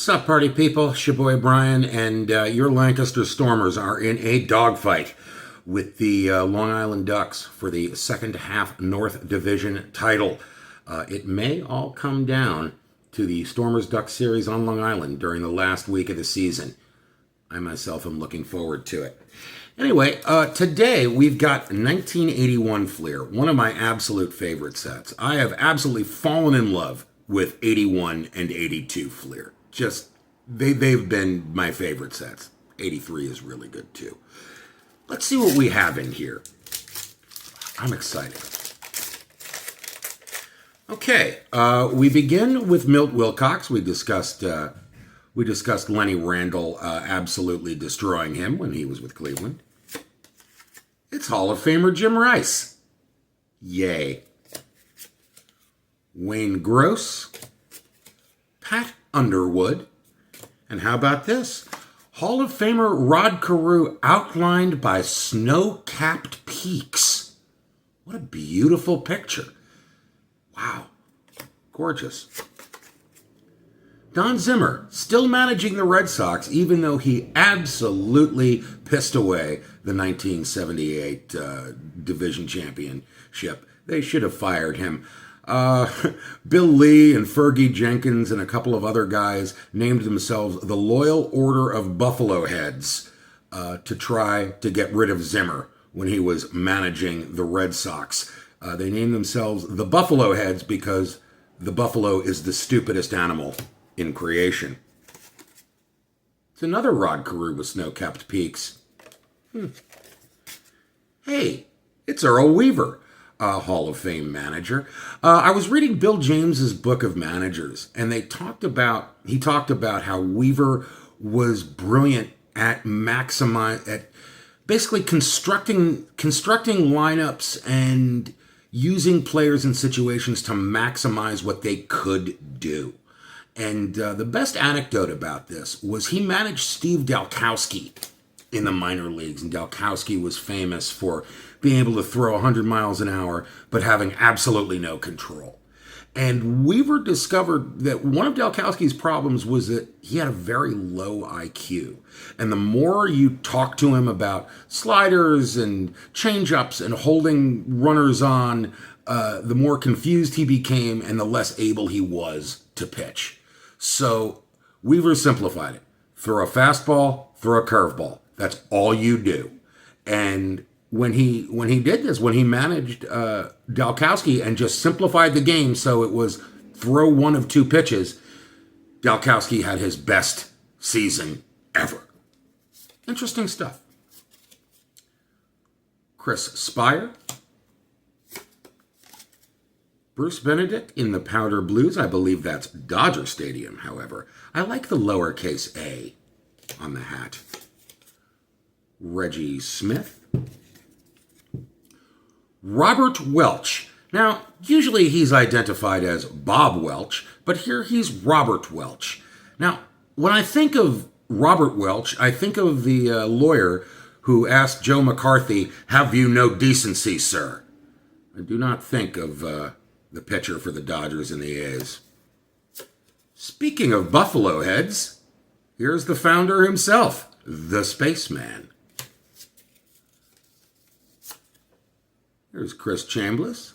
Sup, party people? It's your boy Brian, and your Lancaster Stormers are in a dogfight with the Long Island Ducks for the second half North Division title. It may all come down to the Stormers-Ducks series on Long Island during the last week of the season. I myself am looking forward to it. Anyway, today we've got 1981 Fleer, one of my absolute favorite sets. I have absolutely fallen in love with 81 and 82 Fleer. Just, they've been my favorite sets. 83 is really good too. Let's see what we have in here. I'm excited. Okay, we begin with Milt Wilcox. We discussed Lenny Randle absolutely destroying him when he was with Cleveland. It's Hall of Famer Jim Rice. Yay. Wayne Gross. Pat Underwood. And how about this? Hall of Famer Rod Carew outlined by snow-capped peaks. What a beautiful picture. Wow. Gorgeous. Don Zimmer, still managing the Red Sox, even though he absolutely pissed away the 1978 division championship. They should have fired him. Bill Lee and Fergie Jenkins and a couple of other guys named themselves the Loyal Order of Buffalo Heads to try to get rid of Zimmer when he was managing the Red Sox. They named themselves the Buffalo Heads because the buffalo is the stupidest animal in creation. It's another Rod Carew with snow-capped peaks. Hey, it's Earl Weaver, Hall of Fame manager. I was reading Bill James's book of managers, and he talked about how Weaver was brilliant at basically constructing lineups and using players in situations to maximize what they could do. And the best anecdote about this was he managed Steve Dalkowski in the minor leagues. And Dalkowski was famous for being able to throw 100 miles an hour, but having absolutely no control. And Weaver discovered that one of Dalkowski's problems was that he had a very low IQ. And the more you talk to him about sliders and changeups and holding runners on, the more confused he became and the less able he was to pitch. So Weaver simplified it. Throw a fastball, throw a curveball. That's all you do. And when he did this, when he managed Dalkowski and just simplified the game so it was throw one of two pitches, Dalkowski had his best season ever. Interesting stuff. Chris Spire. Bruce Benedict in the Powder Blues. I believe that's Dodger Stadium, however. I like the lowercase a on the hat. Reggie Smith. Robert Welch. Now, usually he's identified as Bob Welch, but here he's Robert Welch. Now, when I think of Robert Welch, I think of the lawyer who asked Joe McCarthy, "Have you no decency, sir?" I do not think of the pitcher for the Dodgers and the A's. Speaking of Buffalo Heads, here's the founder himself, the Spaceman. Here's Chris Chambliss.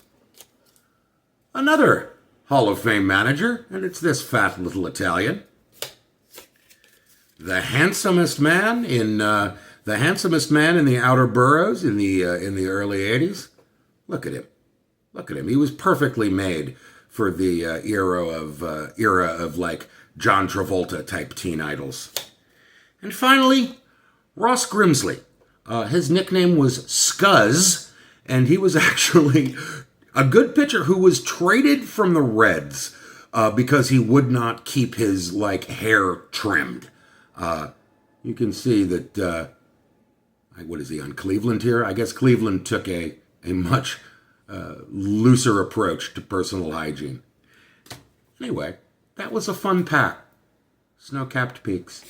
Another Hall of Fame manager, and it's this fat little Italian. The handsomest man in the outer boroughs in the early 80s. Look at him. Look at him. He was perfectly made for the era of like John Travolta type teen idols. And finally, Ross Grimsley. His nickname was Skuz, and he was actually a good pitcher who was traded from the Reds because he would not keep his hair trimmed. You can see that. What is he on Cleveland here? I guess Cleveland took a much looser approach to personal hygiene. Anyway, that was a fun pack. Snow-capped peaks.